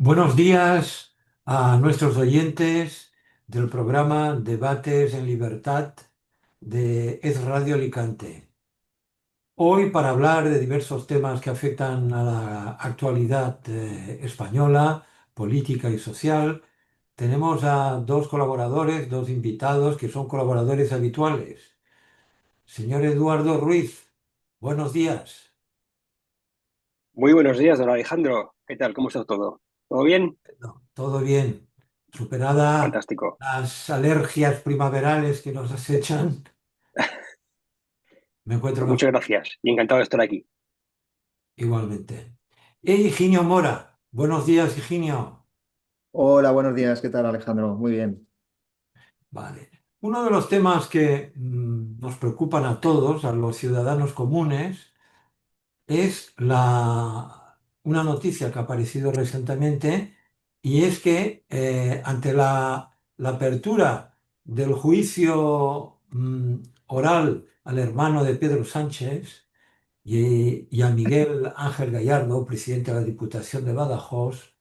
Buenos días a nuestros oyentes del programa Debates en Libertad de Es Radio Alicante. Hoy, para hablar de diversos temas que afectan a la actualidad española, política y social, tenemos a dos colaboradores, dos invitados que son colaboradores habituales. Señor Eduardo Ruiz, buenos días. Muy buenos días, don Alejandro. ¿Qué tal? ¿Cómo está todo? ¿Todo bien? No, todo bien. Superada Fantástico. las alergias primaverales que nos acechan, me encuentro Pues mejor muchas gracias y encantado de estar aquí. igualmente. Higinio Mora, buenos días, Higinio. Hola, buenos días. ¿Qué tal, Alejandro? Muy bien. Vale. Uno de los temas que nos preocupan a todos, a los ciudadanos comunes, es una noticia que ha aparecido recientemente y es que ante la apertura del juicio oral al hermano de Pedro Sánchez y a Miguel Ángel Gallardo, presidente de la Diputación de Badajoz,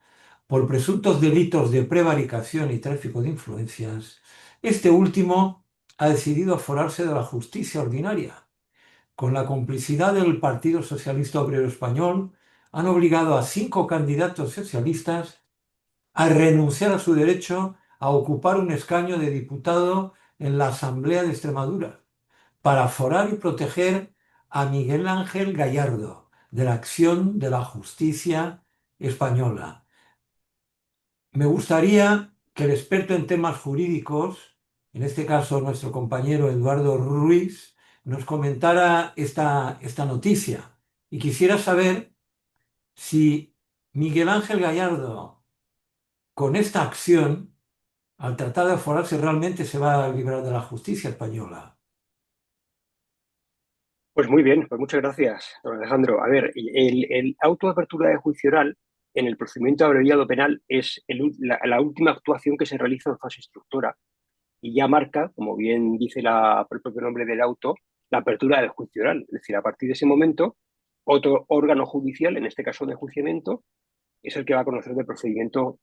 por presuntos delitos de prevaricación y tráfico de influencias, este último ha decidido aforarse de la justicia ordinaria. Con la complicidad del Partido Socialista Obrero Español, han obligado a 5 candidatos socialistas a renunciar a su derecho a ocupar un escaño de diputado en la Asamblea de Extremadura, para aforar y proteger a Miguel Ángel Gallardo de la acción de la justicia española. Me gustaría que el experto en temas jurídicos, en este caso nuestro compañero Eduardo Ruiz, nos comentara esta noticia. Y quisiera saber si Miguel Ángel Gallardo, con esta acción, al tratar de aforarse, realmente se va a librar de la justicia española. Pues muy bien, pues muchas gracias, don Alejandro. A ver, el auto de apertura de juicio oral en el procedimiento abreviado penal es la última actuación que se realiza en fase instructora y ya marca, como bien dice el propio nombre del auto, la apertura del juicio oral. Es decir, a partir de ese momento, otro órgano judicial, en este caso de enjuiciamiento, es el que va a conocer del procedimiento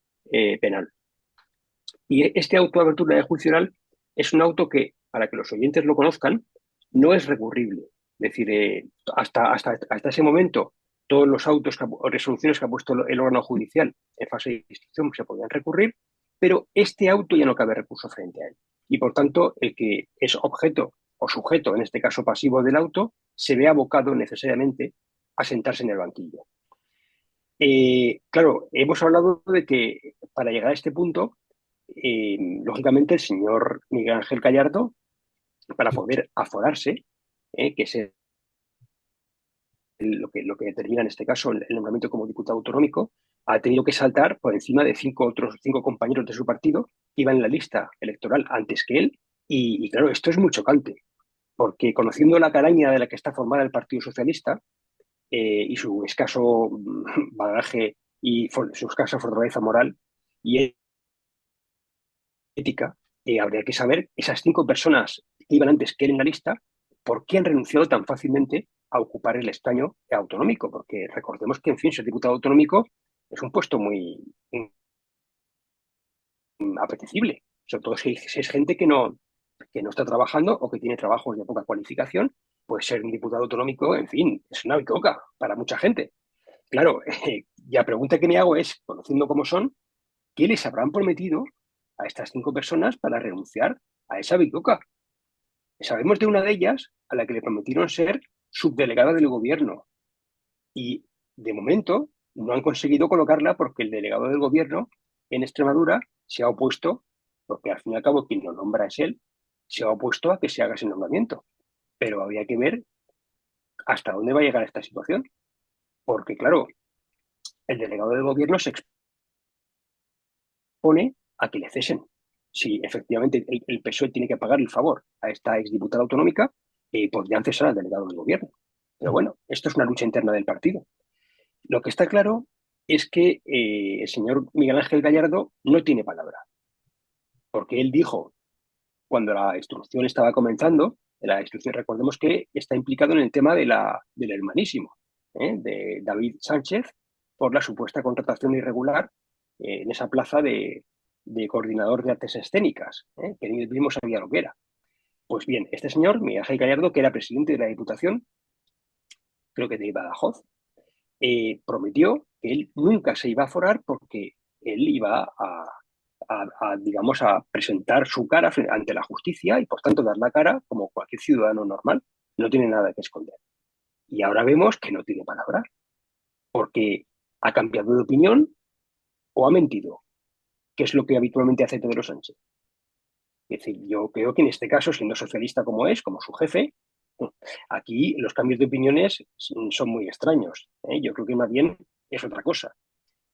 penal. Y este auto de apertura de juicio oral es un auto que, para que los oyentes lo conozcan, no es recurrible. Es decir, hasta ese momento, todos los autos o resoluciones que ha puesto el órgano judicial en fase de instrucción se podían recurrir, pero este auto ya no cabe recurso frente a él. Y por tanto, el que es objeto o sujeto, en este caso pasivo del auto, se ve abocado necesariamente a sentarse en el banquillo. Claro, hemos hablado de que para llegar a este punto lógicamente, el señor Miguel Ángel Gallardo, para poder aforarse, que es lo que determina en este caso el nombramiento como diputado autonómico, ha tenido que saltar por encima de cinco compañeros de su partido que iban en la lista electoral antes que él. Claro, esto es muy chocante, porque conociendo la caraña de la que está formada el Partido Socialista y su escaso bagaje y su escasa fortaleza moral y ética, habría que saber esas 5 personas que iban antes que él en la lista, por qué han renunciado tan fácilmente a ocupar el escaño autonómico, porque recordemos que, en fin, ser diputado autonómico es un puesto muy apetecible, sobre todo si es gente que no está trabajando o que tiene trabajos de poca cualificación, pues ser un diputado autonómico, en fin, es una bicoca para mucha gente. Claro, y la pregunta que me hago es, conociendo cómo son, ¿qué les habrán prometido a estas 5 personas para renunciar a esa bicoca? Sabemos de una de ellas a la que le prometieron ser subdelegada del gobierno y de momento no han conseguido colocarla porque el delegado del gobierno en Extremadura se ha opuesto, porque al fin y al cabo quien lo nombra es él, se ha opuesto a que se haga ese nombramiento. Pero habría que ver hasta dónde va a llegar esta situación, porque claro, el delegado del gobierno se expone a que le cesen. Si efectivamente el PSOE tiene que pagar el favor a esta exdiputada autonómica, podrían cesar al delegado del gobierno. Pero bueno, esto es una lucha interna del partido. Lo que está claro es que el señor Miguel Ángel Gallardo no tiene palabra, porque él dijo, cuando la instrucción estaba comenzando, la instrucción, recordemos que está implicado en el tema del hermanísimo, de David Sánchez, por la supuesta contratación irregular en esa plaza de coordinador de artes escénicas, que ni él mismo sabía lo que era. Pues bien, este señor, Miguel Ángel Gallardo, que era presidente de la Diputación, creo que de Badajoz, prometió que él nunca se iba a forar porque él iba digamos, a presentar su cara ante la justicia y, por tanto, dar la cara como cualquier ciudadano normal. No tiene nada que esconder. Y ahora vemos que no tiene palabra, porque ha cambiado de opinión o ha mentido, que es lo que habitualmente hace Pedro Sánchez. Es decir, yo creo que en este caso, siendo socialista como es, como su jefe, aquí los cambios de opiniones son muy extraños. Yo creo que más bien es otra cosa.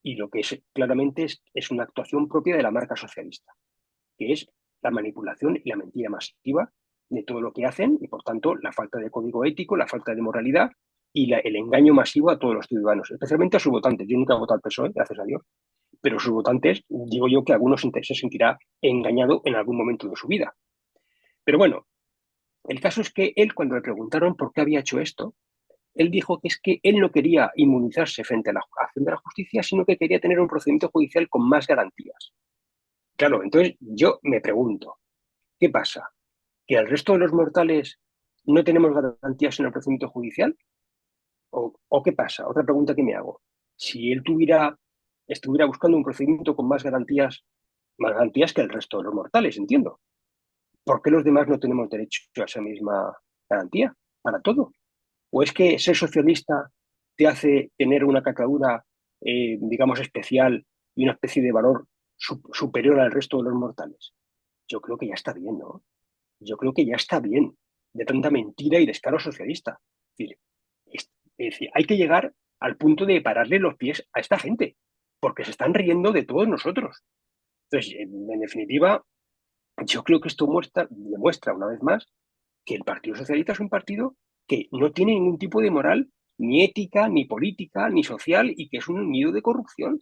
Y lo que es claramente es una actuación propia de la marca socialista, que es la manipulación y la mentira masiva de todo lo que hacen y, por tanto, la falta de código ético, la falta de moralidad y el engaño masivo a todos los ciudadanos, especialmente a sus votantes. Yo nunca he votado al PSOE, gracias a Dios, pero sus votantes, digo yo que algunos se sentirá engañado en algún momento de su vida. Pero bueno, el caso es que él, cuando le preguntaron por qué había hecho esto, él dijo que es que él no quería inmunizarse frente a la acción de la justicia, sino que quería tener un procedimiento judicial con más garantías. Claro, entonces yo me pregunto, ¿qué pasa? ¿Que el resto de los mortales no tenemos garantías en el procedimiento judicial? ¿O qué pasa? Otra pregunta que me hago. Si él estuviera buscando un procedimiento con más garantías que el resto de los mortales, entiendo. ¿Por qué los demás no tenemos derecho a esa misma garantía para todo? ¿O es que ser socialista te hace tener una catadura, digamos, especial y una especie de valor superior al resto de los mortales? Yo creo que ya está bien, ¿no? Yo creo que ya está bien de tanta mentira y descaro socialista. Es decir, hay que llegar al punto de pararle los pies a esta gente, porque se están riendo de todos nosotros. Entonces, en definitiva, yo creo que esto demuestra una vez más que el Partido Socialista es un partido que no tiene ningún tipo de moral, ni ética, ni política, ni social, y que es un nido de corrupción.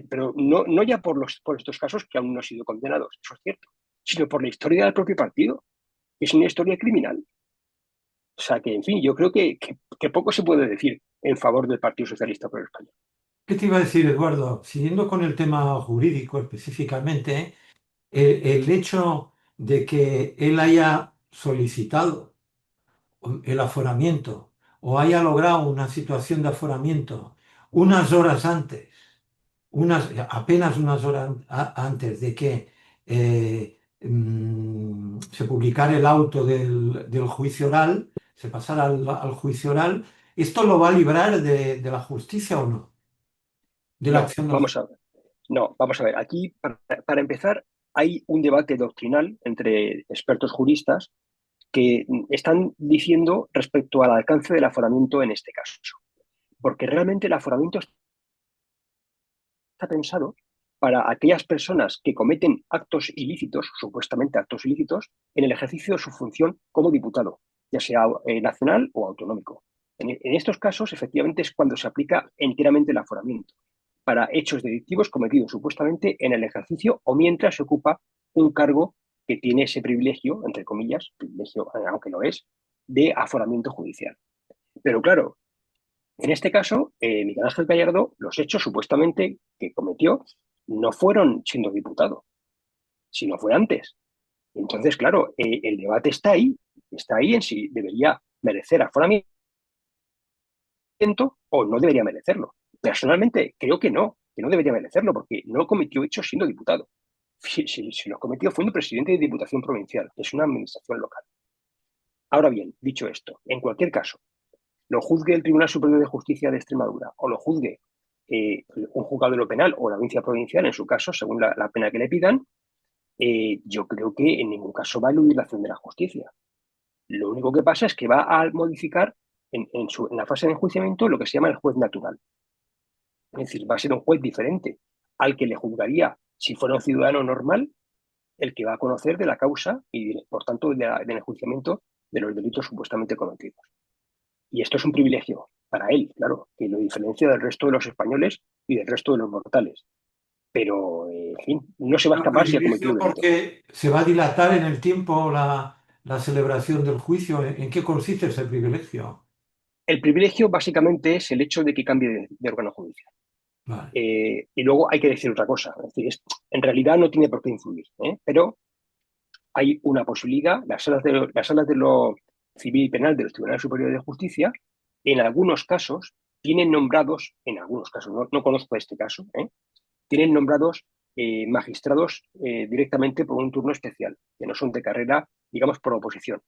Pero no ya por estos casos que aún no han sido condenados, eso es cierto, sino por la historia del propio partido, que es una historia criminal. O sea que, en fin, yo creo que poco se puede decir en favor del Partido Socialista por España. ¿Qué te iba a decir, Eduardo? Siguiendo con el tema jurídico específicamente, el hecho de que él haya solicitado el aforamiento o haya logrado una situación de aforamiento unas horas antes, apenas unas horas antes de que se publicara el auto del juicio oral, se pasara al juicio oral, ¿esto lo va a librar de la justicia o no? De la No, acción del vamos a ver. No, vamos a ver. Aquí, para empezar, hay un debate doctrinal entre expertos juristas que están diciendo respecto al alcance del aforamiento en este caso. Porque realmente el aforamiento está pensado para aquellas personas que cometen actos ilícitos, supuestamente actos ilícitos, en el ejercicio de su función como diputado, ya sea nacional o autonómico. En estos casos, efectivamente, es cuando se aplica enteramente el aforamiento para hechos delictivos cometidos supuestamente en el ejercicio o mientras se ocupa un cargo que tiene ese privilegio, entre comillas, privilegio, aunque no es, de aforamiento judicial. Pero claro, en este caso, Miguel Ángel Gallardo, los hechos supuestamente que cometió no fueron siendo diputado, sino fue antes. Entonces, claro, el debate está ahí en si debería merecer aforamiento o no debería merecerlo. Personalmente, creo que no debería merecerlo porque no cometió hechos siendo diputado. Si los cometió fue un presidente de Diputación Provincial, que es una administración local. Ahora bien, dicho esto, en cualquier caso, lo juzgue el Tribunal Superior de Justicia de Extremadura o lo juzgue un juzgado de lo penal o la audiencia provincial, en su caso, según la pena que le pidan, yo creo que en ningún caso va a eludir la acción de la justicia. Lo único que pasa es que va a modificar en la fase de enjuiciamiento lo que se llama el juez natural. Es decir, va a ser un juez diferente al que le juzgaría si fuera un ciudadano normal, el que va a conocer de la causa y, por tanto, del enjuiciamiento de los delitos supuestamente cometidos. Y esto es un privilegio para él, claro, que lo diferencia del resto de los españoles y del resto de los mortales. Pero, en fin, no se va a Un escapar si ha cometido privilegio un delito. porque se va a dilatar en el tiempo la celebración del juicio. ¿En qué consiste ese privilegio? El privilegio básicamente es el hecho de que cambie de órgano judicial. vale, Y luego hay que decir otra cosa, es decir, en realidad no tiene por qué influir, ¿eh? Pero hay una posibilidad, las salas de lo civil y penal de los tribunales superiores de justicia, en algunos casos, tienen nombrados, en algunos casos, no conozco este caso, tienen nombrados magistrados directamente por un turno especial, que no son de carrera, digamos, por oposición,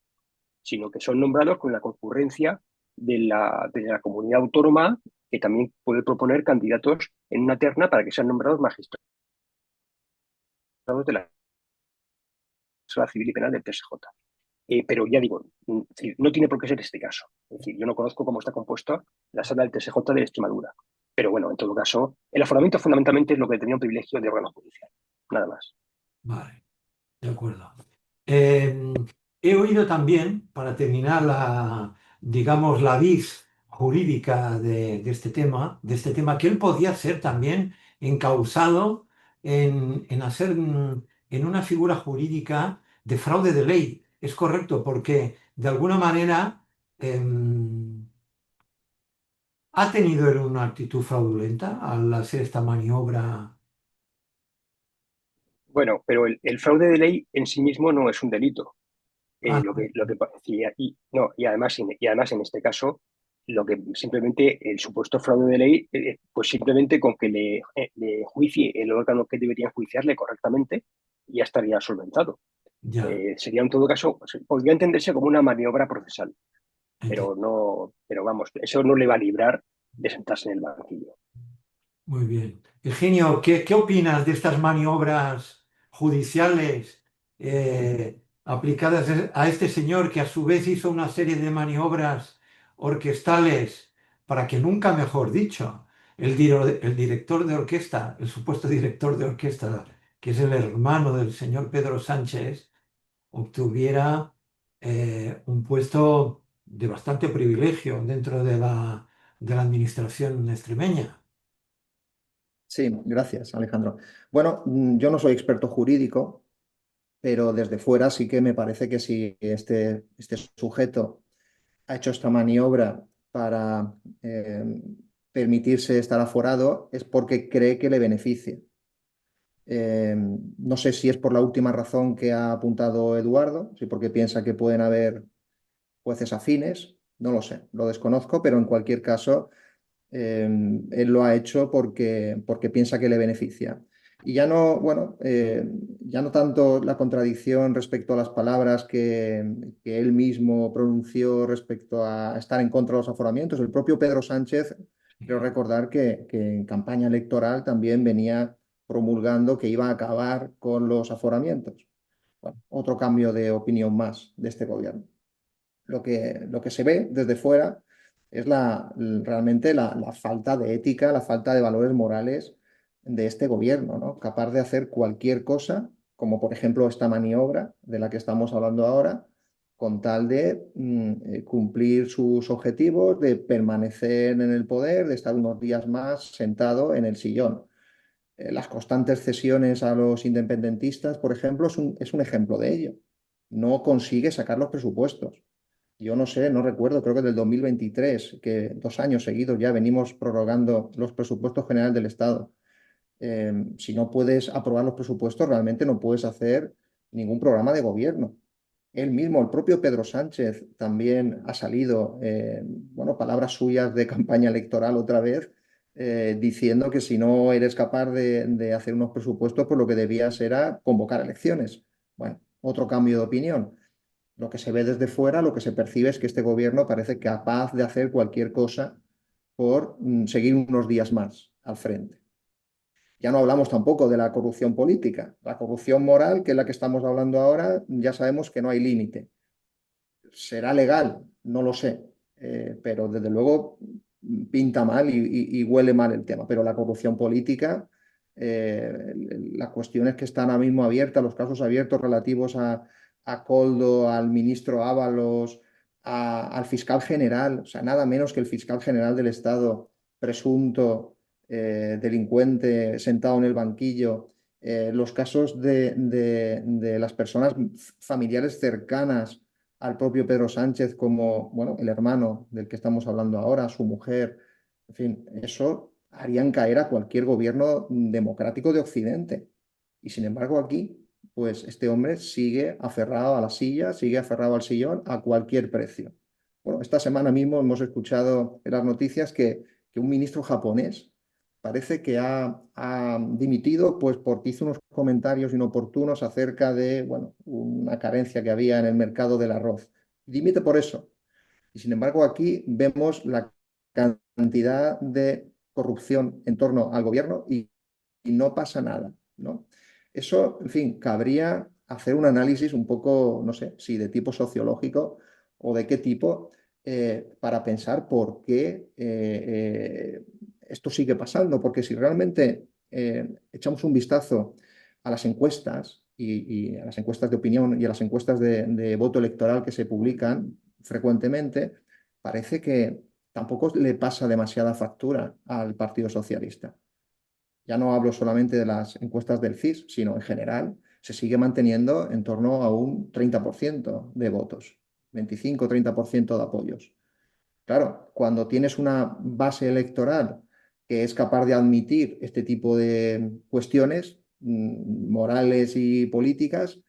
sino que son nombrados con la concurrencia de la comunidad autónoma, que también puede proponer candidatos en una terna para que sean nombrados magistrados de la sala civil y penal del TSJ. Pero ya digo, no tiene por qué ser este caso. Es decir, yo no conozco cómo está compuesta la sala del TSJ de Extremadura. Pero bueno, en todo caso, el aforamiento fundamentalmente es lo que tenía un privilegio de órgano judicial. Nada más. vale, de acuerdo. Eh, He oído también, para terminar digamos, la vis jurídica de este tema, que él podía ser también encausado en hacer, en una figura jurídica de fraude de ley. Es correcto, porque de alguna manera ha tenido él una actitud fraudulenta al hacer esta maniobra. Bueno, pero el fraude de ley en sí mismo no es un delito. Ah, Lo que parecía, y, no, y además en este caso, lo que simplemente el supuesto fraude de ley, pues simplemente con que le juicie el órgano que debería enjuiciarle correctamente, ya estaría solventado. ya, Sería en todo caso, podría entenderse como una maniobra procesal, entiendo. pero vamos, eso no le va a librar de sentarse en el banquillo. Muy bien. Eugenio, ¿qué opinas de estas maniobras judiciales aplicadas a este señor que a su vez hizo una serie de maniobras orquestales para que nunca, mejor dicho, el director de orquesta, el supuesto director de orquesta, que es el hermano del señor Pedro Sánchez, obtuviera un puesto de bastante privilegio dentro de la administración extremeña? Sí, gracias, Alejandro. Bueno, yo no soy experto jurídico, pero desde fuera sí que me parece que si este sujeto ha hecho esta maniobra para permitirse estar aforado, es porque cree que le beneficia. No sé si es por la última razón que ha apuntado Eduardo, si porque piensa que pueden haber jueces afines, no lo sé, lo desconozco, pero en cualquier caso, él lo ha hecho porque piensa que le beneficia. Y ya no, bueno, ya no tanto la contradicción respecto a las palabras que él mismo pronunció respecto a estar en contra de los aforamientos. El propio Pedro Sánchez, quiero recordar que en campaña electoral también venía promulgando que iba a acabar con los aforamientos. Bueno, otro cambio de opinión más de este gobierno. Lo que se ve desde fuera es realmente la falta de ética, la falta de valores morales de este gobierno, ¿no? Capaz de hacer cualquier cosa, como por ejemplo esta maniobra de la que estamos hablando ahora, con tal de cumplir sus objetivos, de permanecer en el poder, de estar unos días más sentado en el sillón. Las constantes cesiones a los independentistas, por ejemplo, es un ejemplo de ello. No consigue sacar los presupuestos. Yo no sé, no recuerdo, creo que del 2023, que 2 años seguidos ya venimos prorrogando los presupuestos generales del Estado. Si no puedes aprobar los presupuestos, realmente no puedes hacer ningún programa de gobierno. Él mismo, el propio Pedro Sánchez, también ha salido, bueno, palabras suyas de campaña electoral otra vez, diciendo que si no eres capaz de hacer unos presupuestos, pues lo que debías era convocar elecciones. Bueno, otro cambio de opinión. Lo que se ve desde fuera, lo que se percibe es que este gobierno parece capaz de hacer cualquier cosa por seguir unos días más al frente. Ya no hablamos tampoco de la corrupción política. La corrupción moral, que es la que estamos hablando ahora, ya sabemos que no hay límite. ¿Será legal? No lo sé. Pero desde luego pinta mal y huele mal el tema. Pero la corrupción política, las cuestiones que están ahora mismo abiertas, los casos abiertos relativos a Coldo, al ministro Ábalos, al fiscal general, o sea, nada menos que el fiscal general del Estado, presunto delincuente sentado en el banquillo, los casos de las personas familiares cercanas al propio Pedro Sánchez como, bueno, el hermano del que estamos hablando ahora, su mujer, en fin, eso harían caer a cualquier gobierno democrático de Occidente. Y sin embargo aquí, pues este hombre sigue aferrado a la silla, sigue aferrado al sillón a cualquier precio. Bueno, esta semana mismo hemos escuchado en las noticias que un ministro japonés parece que ha dimitido pues porque hizo unos comentarios inoportunos acerca de, bueno, una carencia que había en el mercado del arroz. Dimite por eso. Y sin embargo, aquí vemos la cantidad de corrupción en torno al gobierno y no pasa nada, ¿no? Eso, en fin, cabría hacer un análisis un poco, no sé, si de tipo sociológico o de qué tipo, para pensar por qué esto sigue pasando. Porque si realmente echamos un vistazo a las encuestas y a las encuestas de opinión y a las encuestas de voto electoral que se publican frecuentemente, parece que tampoco le pasa demasiada factura al Partido Socialista. Ya no hablo solamente de las encuestas del CIS, sino en general se sigue manteniendo en torno a un 30% de votos, 25-30% de apoyos. Claro, cuando tienes una base electoral que es capaz de admitir este tipo de cuestiones morales y políticas,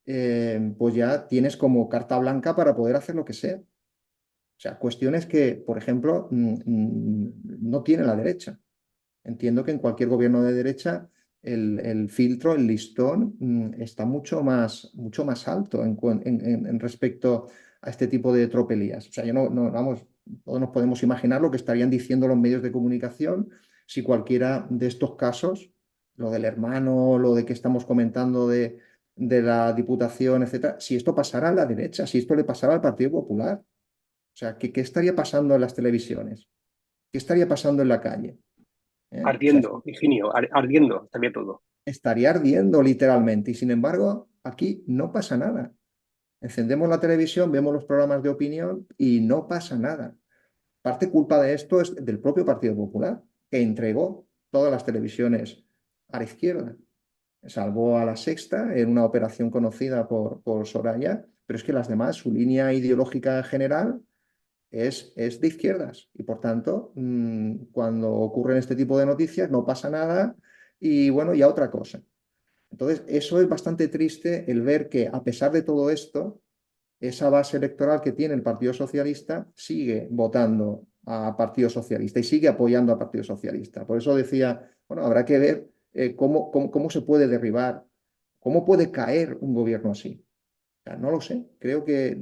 pues ya tienes como carta blanca para poder hacer lo que sea. O sea, cuestiones que, por ejemplo, no tiene la derecha. Entiendo que en cualquier gobierno de derecha el filtro, el listón, está mucho más alto en respecto a este tipo de tropelías. O sea, yo vamos, todos nos podemos imaginar lo que estarían diciendo los medios de comunicación si cualquiera de estos casos, lo del hermano, lo de que estamos comentando de la Diputación, etcétera, si esto pasara a la derecha, si esto le pasara al Partido Popular. O sea, ¿qué estaría pasando en las televisiones? ¿Qué estaría pasando en la calle? O sea, Ardiendo, Higinio, ardiendo, estaría todo. estaría ardiendo literalmente y sin embargo aquí no pasa nada. Encendemos la televisión, vemos los programas de opinión y no pasa nada. Parte culpa de esto es del propio Partido Popular, que entregó todas las televisiones a la izquierda. Salvó a La Sexta en una operación conocida por Soraya, pero es que las demás, su línea ideológica general es de izquierdas y por tanto, cuando ocurren este tipo de noticias no pasa nada y bueno, ya otra cosa. Entonces, eso es bastante triste el ver que a pesar de todo esto, esa base electoral que tiene el Partido Socialista sigue votando a Partido Socialista y sigue apoyando a Partido Socialista. Por eso decía, bueno, habrá que ver cómo se puede derribar, cómo puede caer un gobierno así. O sea, no lo sé, creo que,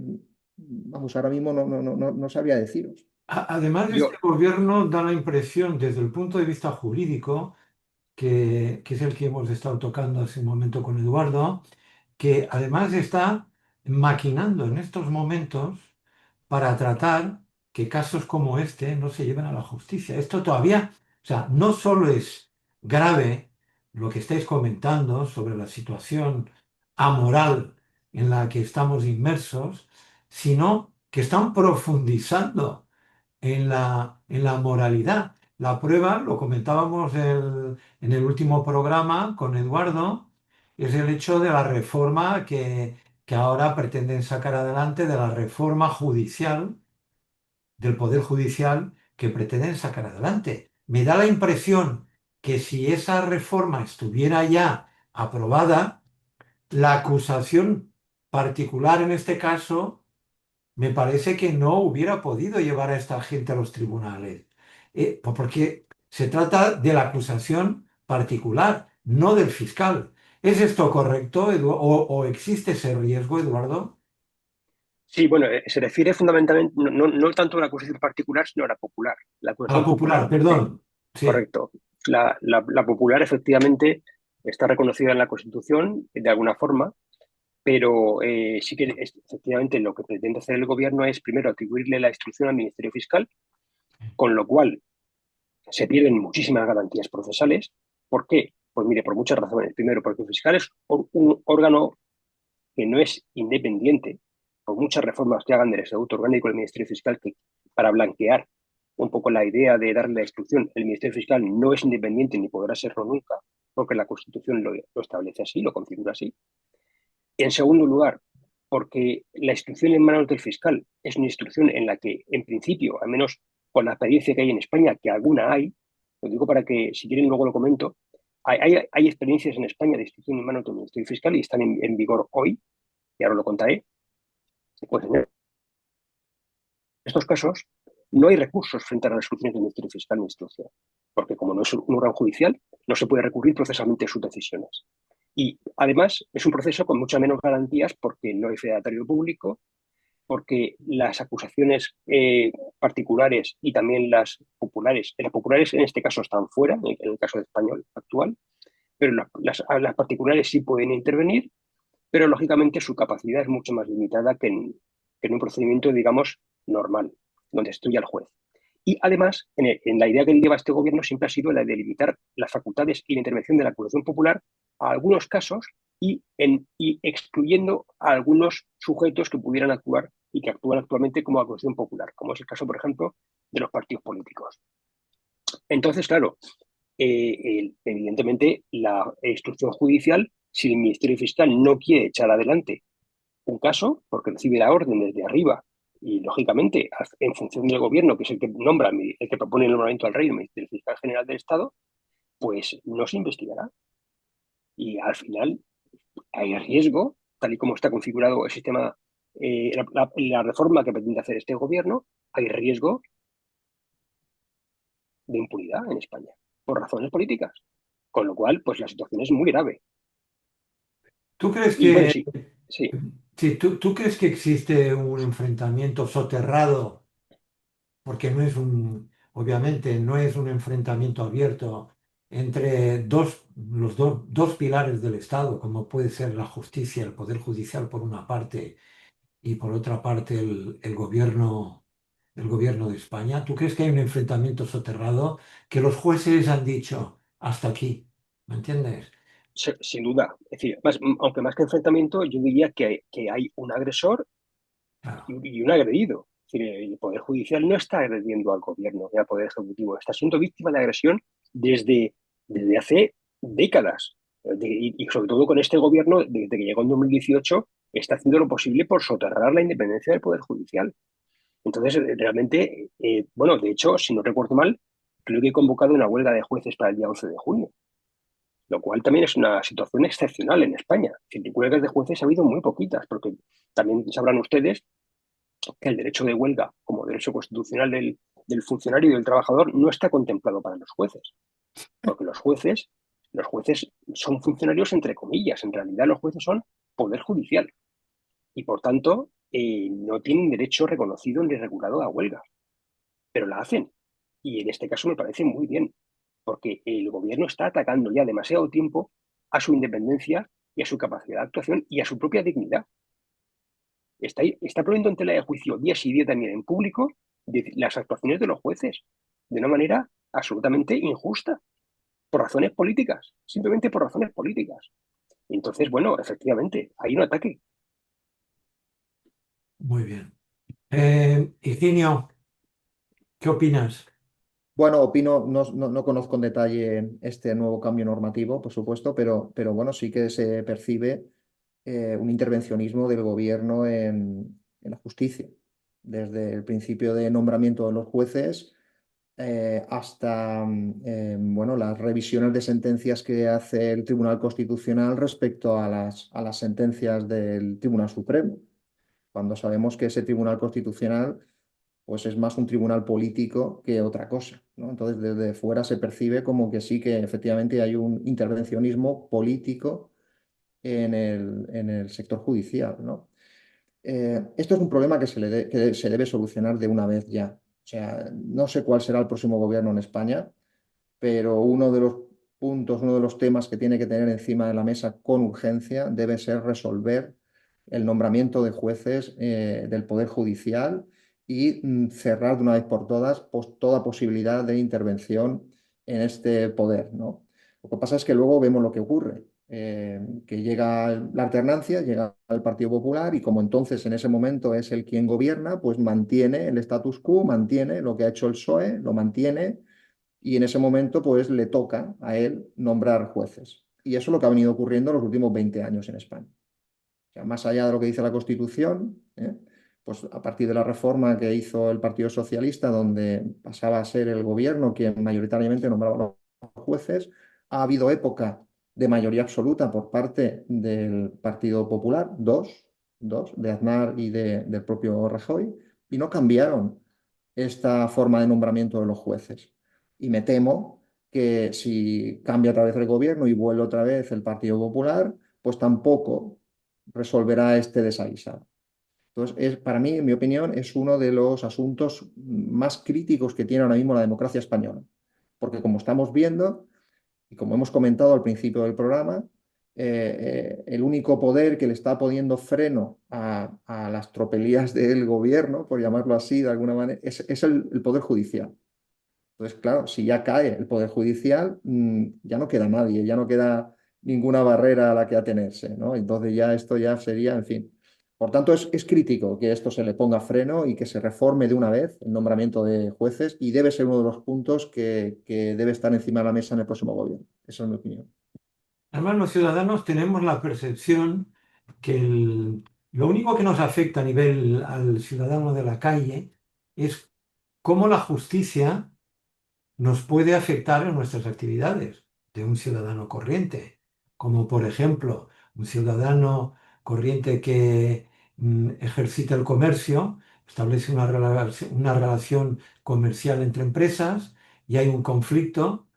vamos, ahora mismo no sabría deciros. Además, Yo, este gobierno da la impresión, desde el punto de vista jurídico, que es el que hemos estado tocando hace un momento con Eduardo, que además está maquinando en estos momentos para tratar que casos como este no se lleven a la justicia. Esto todavía, o sea, no solo es grave lo que estáis comentando sobre la situación amoral en la que estamos inmersos, sino que están profundizando en la moralidad. La prueba, lo comentábamos en el último programa con Eduardo, es el hecho de la reforma que ahora pretenden sacar adelante, de la reforma judicial, del Poder Judicial que pretenden sacar adelante. Me da la impresión que si esa reforma estuviera ya aprobada, la acusación particular en este caso me parece que no hubiera podido llevar a esta gente a los tribunales. Porque se trata de la acusación particular, no del fiscal. ¿Es esto correcto, o existe ese riesgo, Eduardo? sí, bueno, se refiere fundamentalmente, no tanto a la acusación particular, sino a la popular. La A la acusación popular, popular, perdón. Sí. correcto. La popular efectivamente está reconocida en la Constitución de alguna forma, pero sí que efectivamente lo que pretende hacer el gobierno es primero atribuirle la instrucción al Ministerio Fiscal, con lo cual se pierden muchísimas garantías procesales. ¿Por qué? Pues mire, por muchas razones. Primero, porque el fiscal es un órgano que no es independiente, por muchas reformas que hagan del Estatuto Orgánico del Ministerio Fiscal, que para blanquear un poco la idea de darle la instrucción, el Ministerio Fiscal no es independiente ni podrá serlo nunca, porque la Constitución lo establece así, lo configura así. En segundo lugar, porque la instrucción en manos del fiscal es una instrucción en la que, en principio, al menos con la experiencia que hay en España, que alguna hay, Lo digo para que, si quieren, luego lo comento. Hay experiencias en España de institución en manos del Ministerio Fiscal y están en vigor hoy, y ahora lo contaré. Pues en estos casos no hay recursos frente a las resoluciones del Ministerio Fiscal ni instrucción, porque como no es un órgano judicial, no se puede recurrir procesalmente a sus decisiones. Y además es un proceso con muchas menos garantías porque no hay fedatario público, porque las acusaciones particulares y también las populares en este caso están fuera, en el caso de español actual, pero las particulares sí pueden intervenir, pero lógicamente su capacidad es mucho más limitada que en un procedimiento, digamos, normal, donde estudia el juez. Y además, en la idea que lleva este gobierno siempre ha sido la de limitar las facultades y la intervención de la acusación popular a algunos casos y excluyendo a algunos sujetos que pudieran actuar y que actúan actualmente como acusación popular, como es el caso, por ejemplo, de los partidos políticos. Entonces, claro, evidentemente la instrucción judicial, si el Ministerio Fiscal no quiere echar adelante un caso, porque recibe la orden desde arriba y, lógicamente, en función del gobierno, que es el que nombra, el que propone el nombramiento al rey, del fiscal general del Estado, pues no se investigará. Y al final hay riesgo, tal y como está configurado el sistema, la reforma que pretende hacer este gobierno, hay riesgo de impunidad en España, por razones políticas. Con lo cual, pues la situación es muy grave. ¿Tú crees Y bueno, que, sí, sí, sí, tú crees que existe un enfrentamiento soterrado? Porque no es obviamente, no es un enfrentamiento abierto entre dos pilares del Estado, como puede ser la justicia, el poder judicial por una parte y por otra parte el gobierno de España. ¿Tú crees que hay un enfrentamiento soterrado que los jueces han dicho hasta aquí? ¿Me entiendes? sin duda. Es decir, aunque más que enfrentamiento, yo diría que hay un agresor Claro. y un agredido. Es decir, el Poder Judicial no está agrediendo al gobierno ni al Poder Ejecutivo, está siendo víctima de agresión desde hace décadas. Y sobre todo con este gobierno, desde que llegó en 2018, está haciendo lo posible por soterrar la independencia del Poder Judicial. Entonces, realmente, bueno, de hecho, si no recuerdo mal, creo que he convocado una huelga de jueces para el día 11 de junio, lo cual también es una situación excepcional en España. Es decir, huelgas de jueces ha habido muy poquitas, porque también sabrán ustedes que el derecho de huelga como derecho constitucional del funcionario y del trabajador no está contemplado para los jueces, porque los jueces son funcionarios entre comillas, en realidad los jueces son poder judicial y por tanto no tienen derecho reconocido ni regulado a huelga, pero la hacen. Y en este caso me parece muy bien, porque el gobierno está atacando ya demasiado tiempo a su independencia y a su capacidad de actuación y a su propia dignidad. Está poniendo en tela de juicio día sí día también en público las actuaciones de los jueces de una manera absolutamente injusta, por razones políticas, simplemente por razones políticas. Entonces, bueno, efectivamente, hay un ataque. Muy bien. Higinio, ¿qué opinas? Bueno, opino, no conozco en detalle este nuevo cambio normativo, por supuesto, pero bueno, sí que se percibe un intervencionismo del gobierno en la justicia, desde el principio de nombramiento de los jueces hasta bueno, las revisiones de sentencias que hace el Tribunal Constitucional respecto a las sentencias del Tribunal Supremo, cuando sabemos que ese Tribunal Constitucional pues es más un tribunal político que otra cosa, ¿no? Entonces, desde fuera se percibe como que sí que efectivamente hay un intervencionismo político en el sector judicial, ¿no? Esto es un problema que se debe solucionar de una vez ya. O sea, no sé cuál será el próximo gobierno en España, pero uno de los puntos, uno de los temas que tiene que tener encima de la mesa con urgencia debe ser resolver el nombramiento de jueces del Poder Judicial y cerrar de una vez por todas toda posibilidad de intervención en este poder, ¿no? Lo que pasa es que luego vemos lo que ocurre, que llega la alternancia, llega el Partido Popular y como entonces en ese momento es el quien gobierna, pues mantiene el status quo, mantiene lo que ha hecho el PSOE, lo mantiene y en ese momento pues le toca a él nombrar jueces. Y eso es lo que ha venido ocurriendo en los últimos 20 años en España. O sea, más allá de lo que dice la Constitución, pues a partir de la reforma que hizo el Partido Socialista, donde pasaba a ser el gobierno quien mayoritariamente nombraba a los jueces, ha habido época de mayoría absoluta por parte del Partido Popular, dos, de Aznar y del propio Rajoy, y no cambiaron esta forma de nombramiento de los jueces. Y me temo que si cambia otra vez el gobierno y vuelve otra vez el Partido Popular, pues tampoco resolverá este desaguisado. Entonces, para mí, en mi opinión, es uno de los asuntos más críticos que tiene ahora mismo la democracia española. Porque como estamos viendo, y como hemos comentado al principio del programa, el único poder que le está poniendo freno a las tropelías del gobierno, por llamarlo así de alguna manera, es el Poder Judicial. Entonces, claro, si ya cae el Poder Judicial, ya no queda nadie, ya no queda ninguna barrera a la que atenerse, ¿no? Entonces ya esto ya sería, en fin. Por tanto, es crítico que esto se le ponga freno y que se reforme de una vez el nombramiento de jueces y debe ser uno de los puntos que debe estar encima de la mesa en el próximo gobierno. Esa es mi opinión. Además, los ciudadanos tenemos la percepción que lo único que nos afecta a nivel al ciudadano de la calle es cómo la justicia nos puede afectar en nuestras actividades de un ciudadano corriente, como por ejemplo un ciudadano corriente que ejercita el comercio, establece una relación comercial entre empresas y hay un conflicto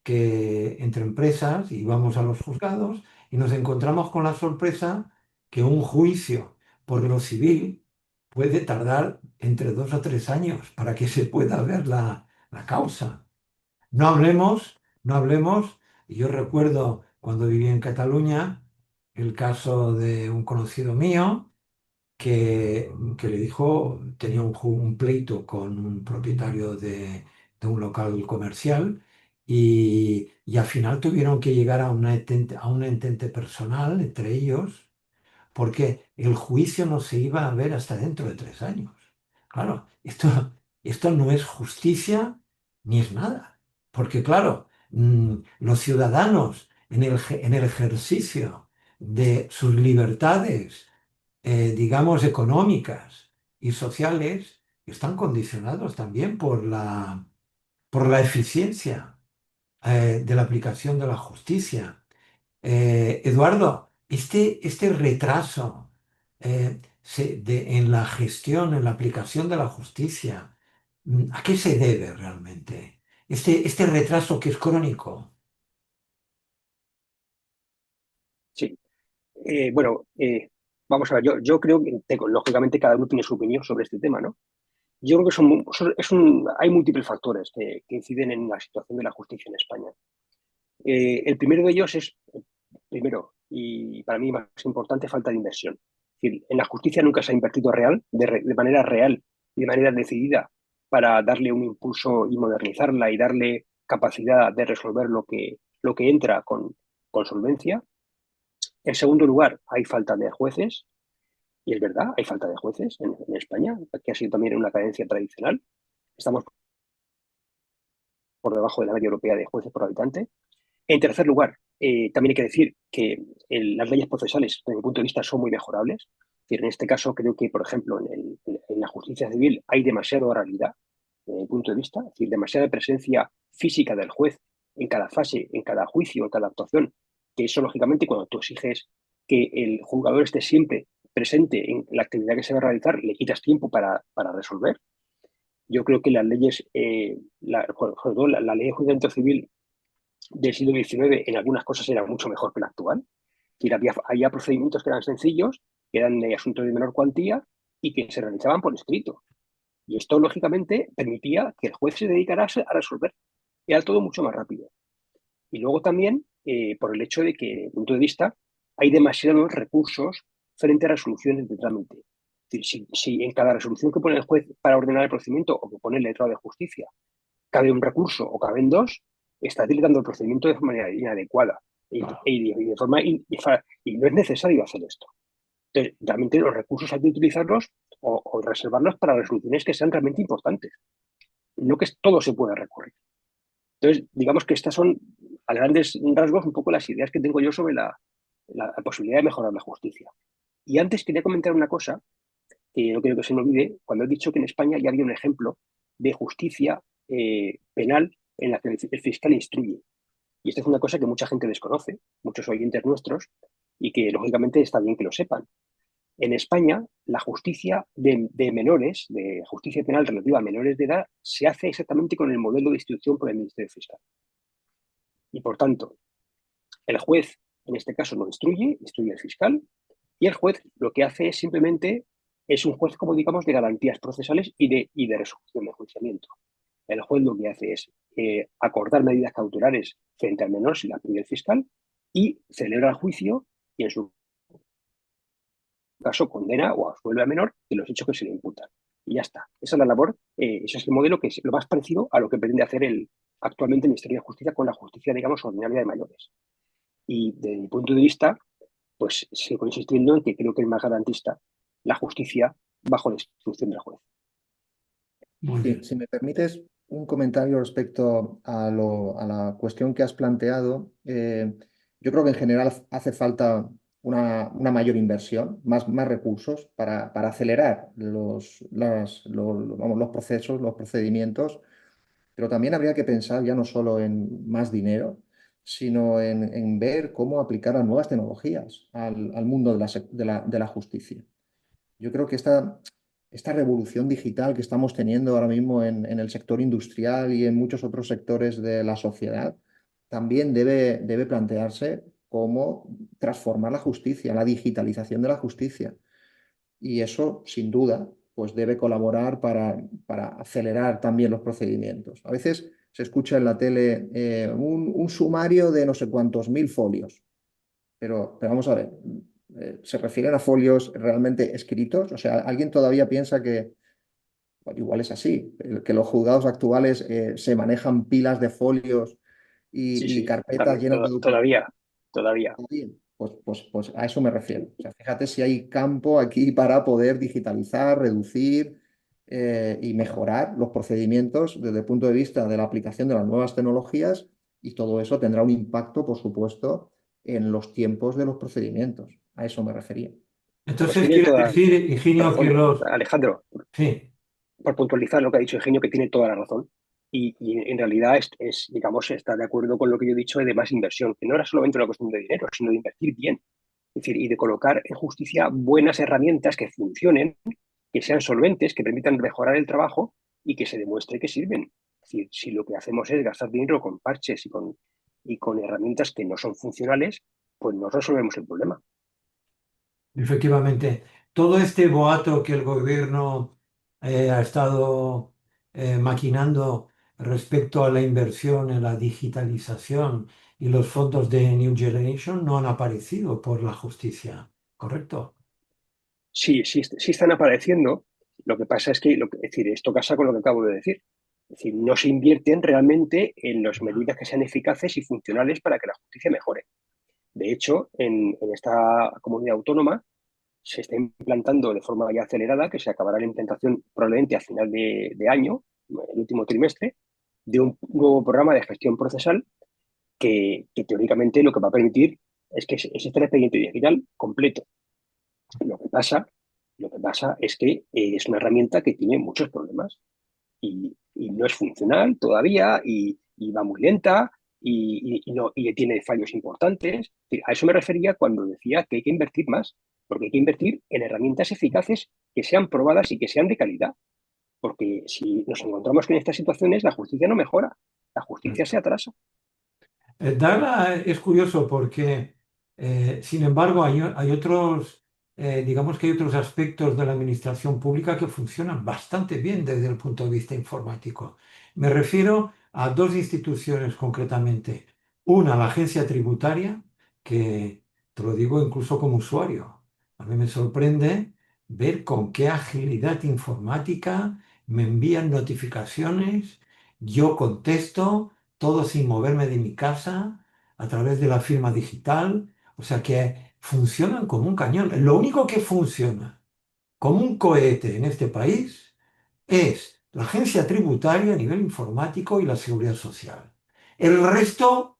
entre empresas y vamos a los juzgados y nos encontramos con la sorpresa que un juicio por lo civil puede tardar entre 2 o 3 años para que se pueda ver la causa. No hablemos, y yo recuerdo cuando vivía en Cataluña el caso de un conocido mío que le dijo, tenía un pleito con un propietario de un local comercial y al final tuvieron que llegar a un entente personal entre ellos porque el juicio no se iba a ver hasta dentro de 3 años. Claro, esto no es justicia ni es nada, porque claro, los ciudadanos en el ejercicio de sus libertades, digamos, económicas y sociales, están condicionados también por la eficiencia, de la aplicación de la justicia. Eduardo, este retraso en la gestión, en la aplicación de la justicia, ¿a qué se debe realmente? Este retraso que es crónico. Sí. Bueno, vamos a ver, yo creo que, lógicamente, cada uno tiene su opinión sobre este tema, ¿no? Yo creo que hay múltiples factores que inciden en la situación de la justicia en España. El primero de ellos es, primero, y para mí más importante, falta de inversión. Es decir, en la justicia nunca se ha invertido de manera real y de manera decidida para darle un impulso y modernizarla y darle capacidad de resolver lo que entra con solvencia. En segundo lugar, hay falta de jueces, y es verdad, hay falta de jueces en España, que ha sido también una cadencia tradicional. Estamos por debajo de la media europea de jueces por habitante. En tercer lugar, también hay que decir que las leyes procesales, desde mi punto de vista, son muy mejorables. Es decir, en este caso, creo que, por ejemplo, en la justicia civil hay demasiada oralidad, desde mi punto de vista, es decir, demasiada presencia física del juez en cada fase, en cada juicio, en cada actuación, que eso, lógicamente, cuando tú exiges que el juzgador esté siempre presente en la actividad que se va a realizar, le quitas tiempo para resolver. Yo creo que las leyes, sobre todo la ley de enjuiciamiento civil del siglo XIX en algunas cosas era mucho mejor que la actual. Es decir, había procedimientos que eran sencillos, que eran de asuntos de menor cuantía y que se realizaban por escrito. Y esto, lógicamente, permitía que el juez se dedicara a resolver. Era todo mucho más rápido. Y luego también, por el hecho de que, desde mi punto de vista, hay demasiados recursos frente a resoluciones de trámite. Es decir, si en cada resolución que pone el juez para ordenar el procedimiento o que pone el letrado de justicia cabe un recurso o caben dos, está utilizando el procedimiento de manera inadecuada y no es necesario hacer esto. Entonces, realmente los recursos hay que utilizarlos o reservarlos para resoluciones que sean realmente importantes. No que todo se pueda recurrir. Entonces, digamos que estas son, a grandes rasgos, un poco las ideas que tengo yo sobre la posibilidad de mejorar la justicia. Y antes quería comentar una cosa que no quiero que se me olvide, cuando he dicho que en España ya había un ejemplo de justicia penal en la que el fiscal instruye. Y esto es una cosa que mucha gente desconoce, muchos oyentes nuestros, y que lógicamente está bien que lo sepan. En España, la justicia de menores, de justicia penal relativa a menores de edad, se hace exactamente con el modelo de instrucción por el Ministerio Fiscal. Y por tanto, el juez, en este caso, no instruye, instruye el fiscal, y el juez lo que hace es simplemente, es un juez, como digamos, de garantías procesales y de resolución de enjuiciamiento. El juez lo que hace es acordar medidas cautelares frente al menor si la pide el fiscal y celebra el juicio y en su caso condena o absuelve al menor de los hechos que se le imputan. Y ya está. Esa es la labor, ese es el modelo que es lo más parecido a lo que pretende hacer actualmente el Ministerio de Justicia con la justicia, digamos, ordinaria de mayores. Y desde mi punto de vista, pues sigo insistiendo en que creo que es más garantista la justicia bajo la instrucción del juez. Muy Sí, bien. si me permites un comentario respecto a la cuestión que has planteado, yo creo que en general hace falta una mayor inversión, más recursos para acelerar vamos, los procesos, los procedimientos, pero también habría que pensar ya no solo en más dinero, sino en ver cómo aplicar las nuevas tecnologías al mundo de la justicia. Yo creo que esta revolución digital que estamos teniendo ahora mismo en el sector industrial y en muchos otros sectores de la sociedad también debe plantearse cómo transformar la justicia, la digitalización de la justicia. Y eso, sin duda, pues debe colaborar para acelerar también los procedimientos. A veces se escucha en la tele un sumario de no sé cuántos mil folios, pero vamos a ver, ¿se refieren a folios realmente escritos? O sea, ¿alguien todavía piensa que, bueno, igual es así, que los juzgados actuales se manejan pilas de folios Sí, y sí, carpetas llenas de documentación? todavía. Pues a eso me refiero. O sea, fíjate si hay campo aquí para poder digitalizar, reducir y mejorar los procedimientos desde el punto de vista de la aplicación de las nuevas tecnologías y todo eso tendrá un impacto, por supuesto, en los tiempos de los procedimientos. A eso me refería. Pues Entonces tiene quiere toda decir, la Higinio, que razón, los... Alejandro, Sí, por puntualizar lo que ha dicho Eugenio, que tiene toda la razón. Y en realidad digamos, está de acuerdo con lo que yo he dicho de más inversión, que no era solamente una cuestión de dinero, sino de invertir bien. Es decir, y de colocar en justicia buenas herramientas que funcionen, que sean solventes, que permitan mejorar el trabajo y que se demuestre que sirven. Es decir, si lo que hacemos es gastar dinero con parches y con herramientas que no son funcionales, pues no resolvemos el problema. efectivamente. Todo este boato que el gobierno ha estado maquinando respecto a la inversión en la digitalización y los fondos de New Generation no han aparecido por la justicia, ¿correcto? Sí, sí, sí están apareciendo. Lo que pasa es que, es decir, esto casa con lo que acabo de decir. Es decir, no se invierten realmente en las medidas que sean eficaces y funcionales para que la justicia mejore. De hecho, en esta comunidad autónoma se está implantando de forma ya acelerada, que se acabará la implantación probablemente a final de año, el último trimestre, de un nuevo programa de gestión procesal que teóricamente lo que va a permitir es que exista el expediente digital completo. Lo que pasa, lo que pasa es que es una herramienta que tiene muchos problemas y no es funcional todavía y va muy lenta y tiene fallos importantes. A eso me refería cuando decía que hay que invertir más, porque hay que invertir en herramientas eficaces que sean probadas y que sean de calidad. Porque si nos encontramos que en estas situaciones la justicia no mejora, la justicia se atrasa. Darla es curioso porque, sin embargo, hay otros, digamos que hay otros aspectos de la administración pública que funcionan bastante bien desde el punto de vista informático. Me refiero a dos instituciones concretamente. Una, la agencia tributaria, que te lo digo incluso como usuario. A mí me sorprende ver con qué agilidad informática me envían notificaciones, yo contesto todo sin moverme de mi casa, a través de la firma digital, o sea que funcionan como un cañón. Lo único que funciona como un cohete en este país es la agencia tributaria a nivel informático y la seguridad social. El resto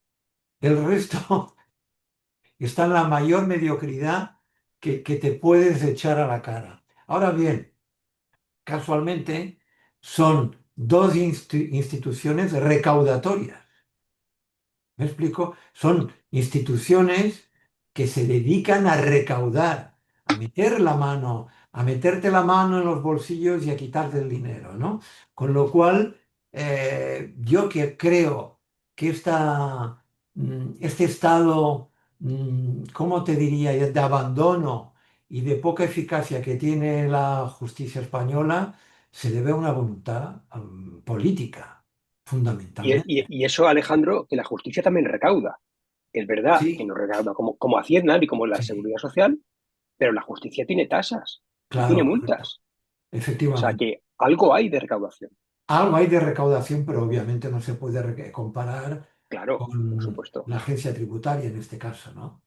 está en la mayor mediocridad que te puedes echar a la cara. Ahora bien, casualmente son dos instituciones recaudatorias. ¿Me explico? Son instituciones que se dedican a recaudar, a meter la mano, a meterte la mano en los bolsillos y a quitarte el dinero, ¿no? Con lo cual, yo que creo que este estado, ¿cómo te diría?, de abandono y de poca eficacia que tiene la justicia española, se debe a una voluntad, política, fundamentalmente. Y eso, Alejandro, que la justicia también recauda. Es verdad que Sí, no recauda como Hacienda ni como la sí. Seguridad Social, pero la justicia tiene tasas y tiene Claro, correcto. multas. O sea Efectivamente. que algo hay de recaudación. Algo hay de recaudación, pero obviamente no se puede comparar Claro, por con supuesto. la agencia tributaria en este caso, ¿no?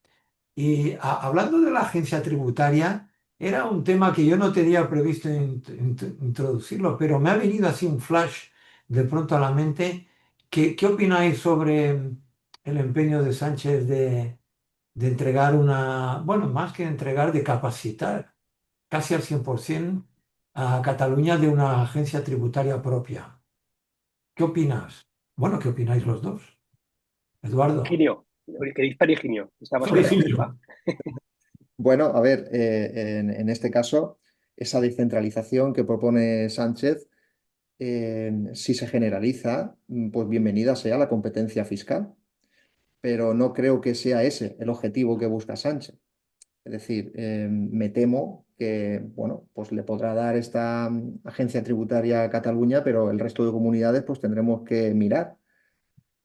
Y hablando de la agencia tributaria, era un tema que yo no tenía previsto introducirlo, pero me ha venido así un flash de pronto a la mente. ¿Qué opináis sobre el empeño de Sánchez de entregar bueno, más que entregar, de capacitar casi al 100% a Cataluña de una agencia tributaria propia? ¿Qué opinas? Bueno, ¿qué opináis los dos? Eduardo, Ginio, que dispare Ginio, está sobre la originio. mesa. Bueno, a ver, en este caso, esa descentralización que propone Sánchez, si se generaliza, pues bienvenida sea la competencia fiscal, pero no creo que sea ese el objetivo que busca Sánchez. Es decir, me temo que, bueno, pues le podrá dar esta agencia tributaria a Cataluña, pero el resto de comunidades pues tendremos que mirar.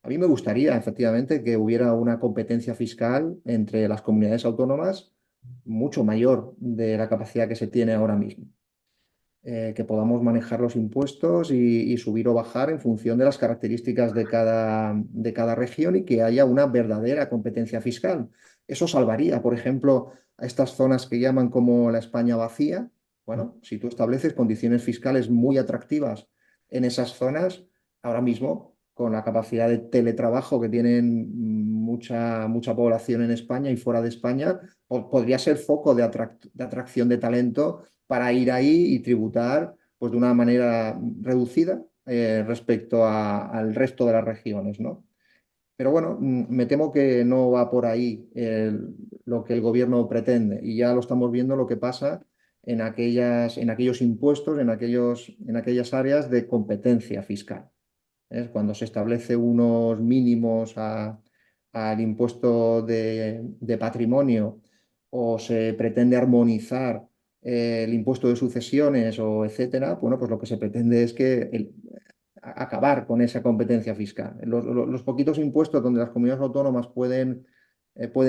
A mí me gustaría, efectivamente, que hubiera una competencia fiscal entre las comunidades autónomas mucho mayor de la capacidad que se tiene ahora mismo. Que podamos manejar los impuestos y subir o bajar en función de las características de cada región y que haya una verdadera competencia fiscal. Eso salvaría, por ejemplo, a estas zonas que llaman como la España vacía. Bueno, si tú estableces condiciones fiscales muy atractivas en esas zonas, ahora mismo, con la capacidad de teletrabajo que tienen mucha población en España y fuera de España, podría ser foco de atracción de talento para ir ahí y tributar pues, de una manera reducida respecto al resto de las regiones, ¿no? Pero bueno, me temo que no va por ahí lo que el gobierno pretende y ya lo estamos viendo lo que pasa en aquellos impuestos, en aquellas áreas de competencia fiscal. ¿Eh? Cuando se establece unos mínimos al impuesto de patrimonio o se pretende armonizar el impuesto de sucesiones o etcétera, bueno, pues lo que se pretende es que acabar con esa competencia fiscal. Los poquitos impuestos donde las comunidades autónomas pueden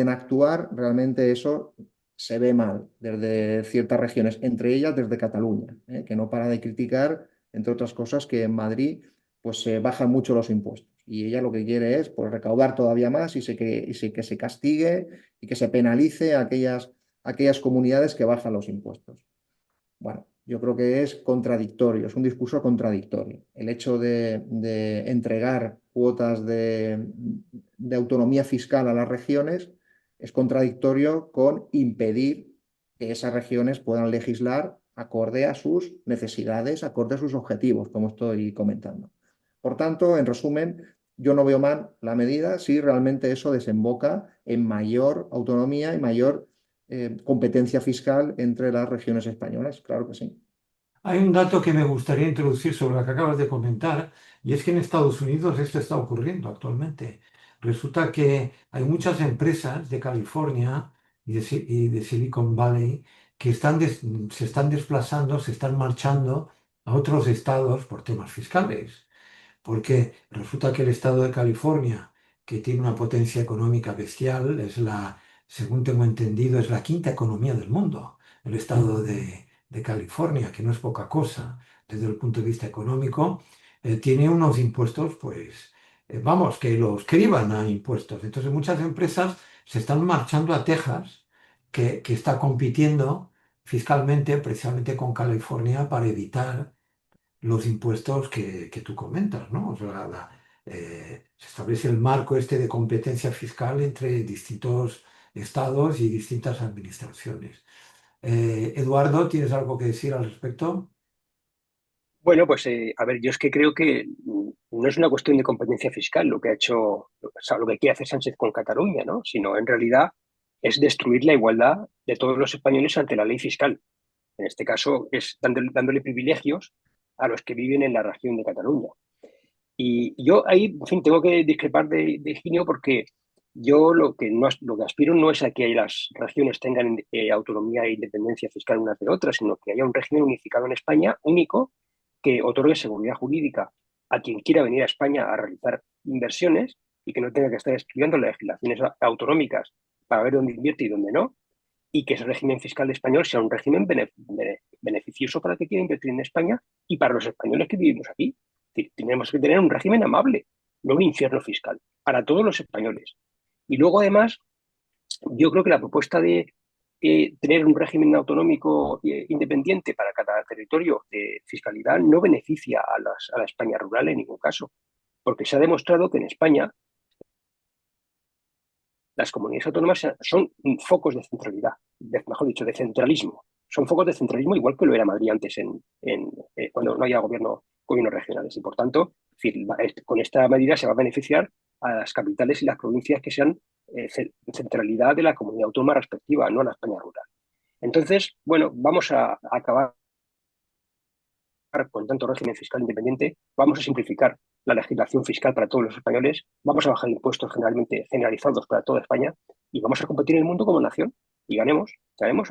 actuar, realmente eso se ve mal desde ciertas regiones, entre ellas desde Cataluña, que no para de criticar, entre otras cosas, que en Madrid pues se bajan mucho los impuestos. Y ella lo que quiere es pues, recaudar todavía más que se castigue y que se penalice a aquellas comunidades que bajan los impuestos. Bueno, yo creo que es contradictorio, es un discurso contradictorio. El hecho de entregar cuotas de autonomía fiscal a las regiones es contradictorio con impedir que esas regiones puedan legislar acorde a sus necesidades, acorde a sus objetivos, como estoy comentando. Por tanto, en resumen, yo no veo mal la medida si realmente eso desemboca en mayor autonomía y mayor competencia fiscal entre las regiones españolas, claro que sí. Hay un dato que me gustaría introducir sobre lo que acabas de comentar, y es que en Estados Unidos esto está ocurriendo actualmente. Resulta que hay muchas empresas de California y de Silicon Valley que se están desplazando, se están marchando a otros estados por temas fiscales. Porque resulta que el estado de California, que tiene una potencia económica bestial, según tengo entendido, es la quinta economía del mundo. El estado de California, que no es poca cosa desde el punto de vista económico, tiene unos impuestos, pues, vamos, que los criban a impuestos. Entonces muchas empresas se están marchando a Texas, que está compitiendo fiscalmente precisamente con California para evitar los impuestos que tú comentas, ¿no? O sea, se establece el marco este de competencia fiscal entre distintos estados y distintas administraciones. Eduardo, ¿tienes algo que decir al respecto? Bueno, pues a ver, yo es que creo que no es una cuestión de competencia fiscal lo que ha hecho, o sea, lo que quiere hacer Sánchez con Cataluña, ¿no? Sino en realidad es destruir la igualdad de todos los españoles ante la ley fiscal. En este caso es dándole privilegios a los que viven en la región de Cataluña. Y yo ahí, en fin, tengo que discrepar de Higinio porque yo lo que, no, lo que aspiro no es a que las regiones tengan autonomía e independencia fiscal unas de otras, sino que haya un régimen unificado en España, único, que otorgue seguridad jurídica a quien quiera venir a España a realizar inversiones y que no tenga que estar estudiando las legislaciones autonómicas para ver dónde invierte y dónde no, y que ese régimen fiscal español sea un régimen beneficioso para el que quiera invertir en España y para los españoles que vivimos aquí. Es decir, tenemos que tener un régimen amable, no un infierno fiscal, para todos los españoles. Y luego, además, yo creo que la propuesta de tener un régimen autonómico independiente para cada territorio de fiscalidad no beneficia a la España rural en ningún caso, porque se ha demostrado que en España las comunidades autónomas son focos de centralidad, mejor dicho, de centralismo. Son focos de centralismo igual que lo era Madrid antes cuando no había gobiernos regionales. Y por tanto, con esta medida se va a beneficiar a las capitales y las provincias que sean centralidad de la comunidad autónoma respectiva, no a la España rural. Entonces, bueno, vamos a acabar con tanto régimen fiscal independiente, vamos a simplificar la legislación fiscal para todos los españoles, vamos a bajar impuestos generalmente generalizados para toda España y vamos a competir en el mundo como nación y ganemos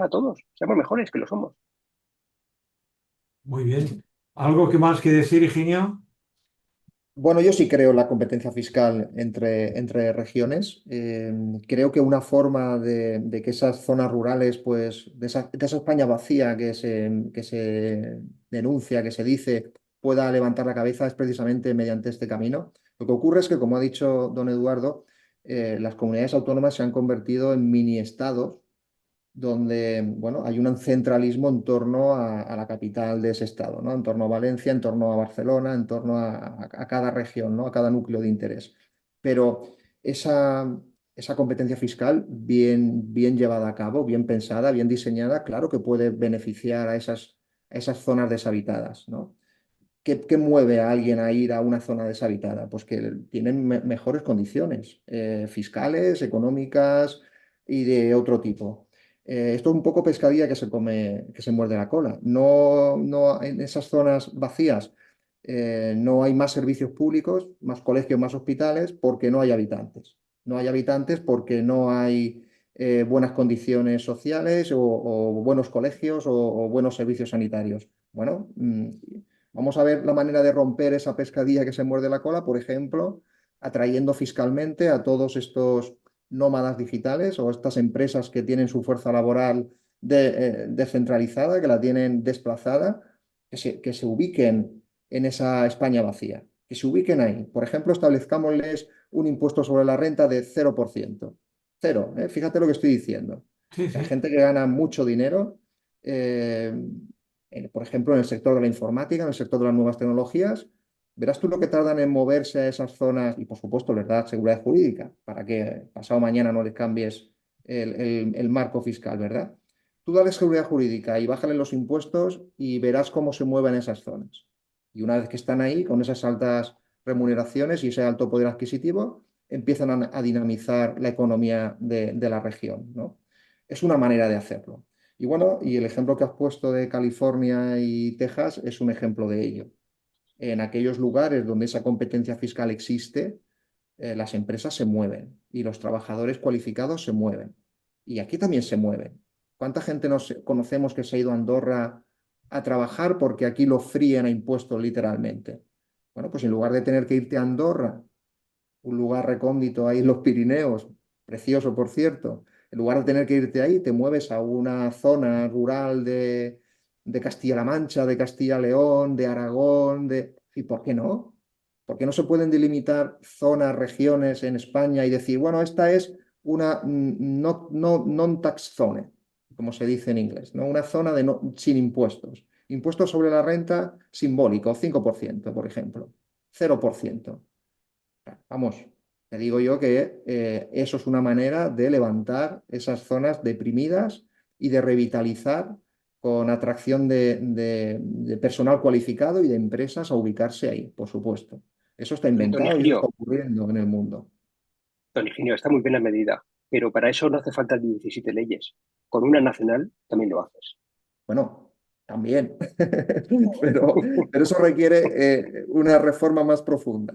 a todos, seamos mejores que lo somos. Muy bien. ¿Algo que más que decir, Higinio? Bueno, yo sí creo en la competencia fiscal entre regiones. Creo que una forma de que esas zonas rurales, pues, de esa España vacía que se denuncia, que se dice, pueda levantar la cabeza es precisamente mediante este camino. Lo que ocurre es que, como ha dicho don Eduardo, las comunidades autónomas se han convertido en mini estados donde bueno, hay un centralismo en torno a la capital de ese estado, ¿no? En torno a Valencia, en torno a Barcelona, en torno a cada región, ¿no? A cada núcleo de interés. Pero esa competencia fiscal bien llevada a cabo, bien pensada, bien diseñada, claro que puede beneficiar a esas zonas deshabitadas, ¿no? ¿Qué mueve a alguien a ir a una zona deshabitada? Pues que tienen mejores condiciones fiscales, económicas y de otro tipo. Esto es un poco pescadilla que se muerde la cola. No, en esas zonas vacías no hay más servicios públicos, más colegios, más hospitales, porque no hay habitantes. No hay habitantes porque no hay buenas condiciones sociales o buenos colegios o buenos servicios sanitarios. Bueno, vamos a ver la manera de romper esa pescadilla que se muerde la cola, por ejemplo, atrayendo fiscalmente a todos estos nómadas digitales o estas empresas que tienen su fuerza laboral descentralizada, que la tienen desplazada, que se ubiquen en esa España vacía, que se ubiquen ahí. Por ejemplo, establezcámosles un impuesto sobre la renta de 0%. Cero, ¿eh? Fíjate lo que estoy diciendo. Sí, Hay sí. gente que gana mucho dinero, eh, por ejemplo, en el sector de la informática, en el sector de las nuevas tecnologías. Verás tú lo que tardan en moverse a esas zonas y, por supuesto, les da seguridad jurídica para que pasado mañana no les cambies el marco fiscal, ¿verdad? Tú dale seguridad jurídica y bájale los impuestos y verás cómo se mueven esas zonas. Y una vez que están ahí, con esas altas remuneraciones y ese alto poder adquisitivo, empiezan a dinamizar la economía de la región, ¿no? Es una manera de hacerlo. Y bueno, y el ejemplo que has puesto de California y Texas es un ejemplo de ello. En aquellos lugares donde esa competencia fiscal existe, las empresas se mueven y los trabajadores cualificados se mueven. Y aquí también se mueven. ¿Cuánta gente nos conocemos que se ha ido a Andorra a trabajar porque aquí lo fríen a impuestos literalmente? Bueno, pues en lugar de tener que irte a Andorra, un lugar recóndito ahí en los Pirineos, precioso por cierto, en lugar de tener que irte ahí, te mueves a una zona rural de Castilla-La Mancha, de Castilla-León, de Aragón, ¿y por qué no? ¿Por qué no se pueden delimitar zonas, regiones en España y decir, bueno, esta es una non-tax zone, como se dice en inglés, ¿no? Una zona sin impuestos. Impuestos sobre la renta simbólico, 5%, por ejemplo, 0%. Vamos, te digo yo que eso es una manera de levantar esas zonas deprimidas y de revitalizar con atracción de personal cualificado y de empresas a ubicarse ahí, por supuesto. Eso está Don inventado y eso está Higinio, ocurriendo en el mundo. Don Higinio, está muy bien la medida, pero para eso no hace falta 17 leyes. Con una nacional también lo haces. Bueno, también, pero eso requiere una reforma más profunda.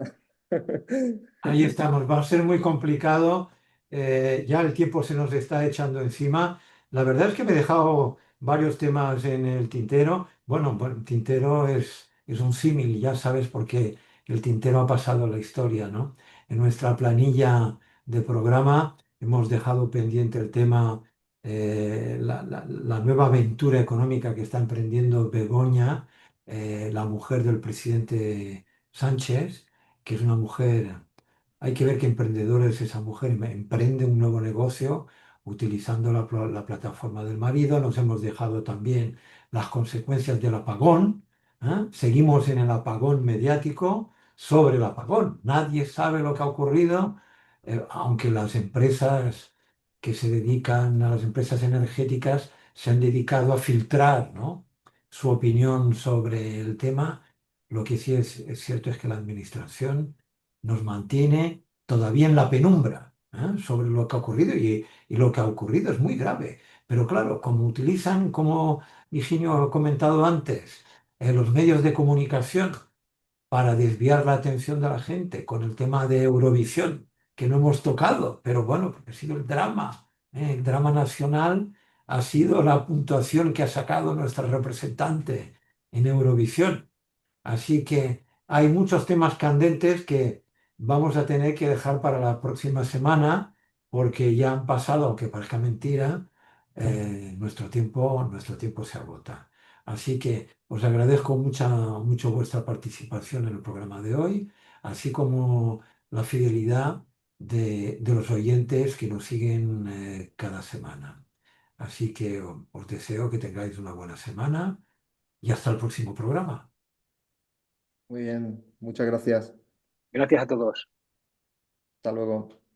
Ahí estamos, va a ser muy complicado, ya el tiempo se nos está echando encima. La verdad es que me he dejado varios temas en el tintero. Bueno, tintero es un símil, ya sabes por qué el tintero ha pasado a la historia, ¿no? En nuestra planilla de programa hemos dejado pendiente el tema, la nueva aventura económica que está emprendiendo Begoña, la mujer del presidente Sánchez, que es una mujer. Hay que ver qué emprendedora es esa mujer. Emprende un nuevo negocio utilizando la plataforma del marido. Nos hemos dejado también las consecuencias del apagón. ¿Eh? Seguimos en el apagón mediático sobre el apagón. Nadie sabe lo que ha ocurrido, aunque las empresas que se dedican a las empresas energéticas se han dedicado a filtrar, ¿no?, su opinión sobre el tema. Lo que sí es cierto es que la administración nos mantiene todavía en la penumbra, sobre lo que ha ocurrido, y lo que ha ocurrido es muy grave. Pero claro, como utilizan, como Higinio ha comentado antes, los medios de comunicación para desviar la atención de la gente con el tema de Eurovisión, que no hemos tocado, pero bueno, porque ha sido el drama. El drama nacional ha sido la puntuación que ha sacado nuestra representante en Eurovisión. Así que hay muchos temas candentes que vamos a tener que dejar para la próxima semana, porque ya han pasado, aunque parezca mentira, nuestro tiempo se agota. Así que os agradezco mucho vuestra participación en el programa de hoy, así como la fidelidad de los oyentes que nos siguen cada semana. Así que os deseo que tengáis una buena semana y hasta el próximo programa. Muy bien, muchas gracias. Gracias a todos. Hasta luego.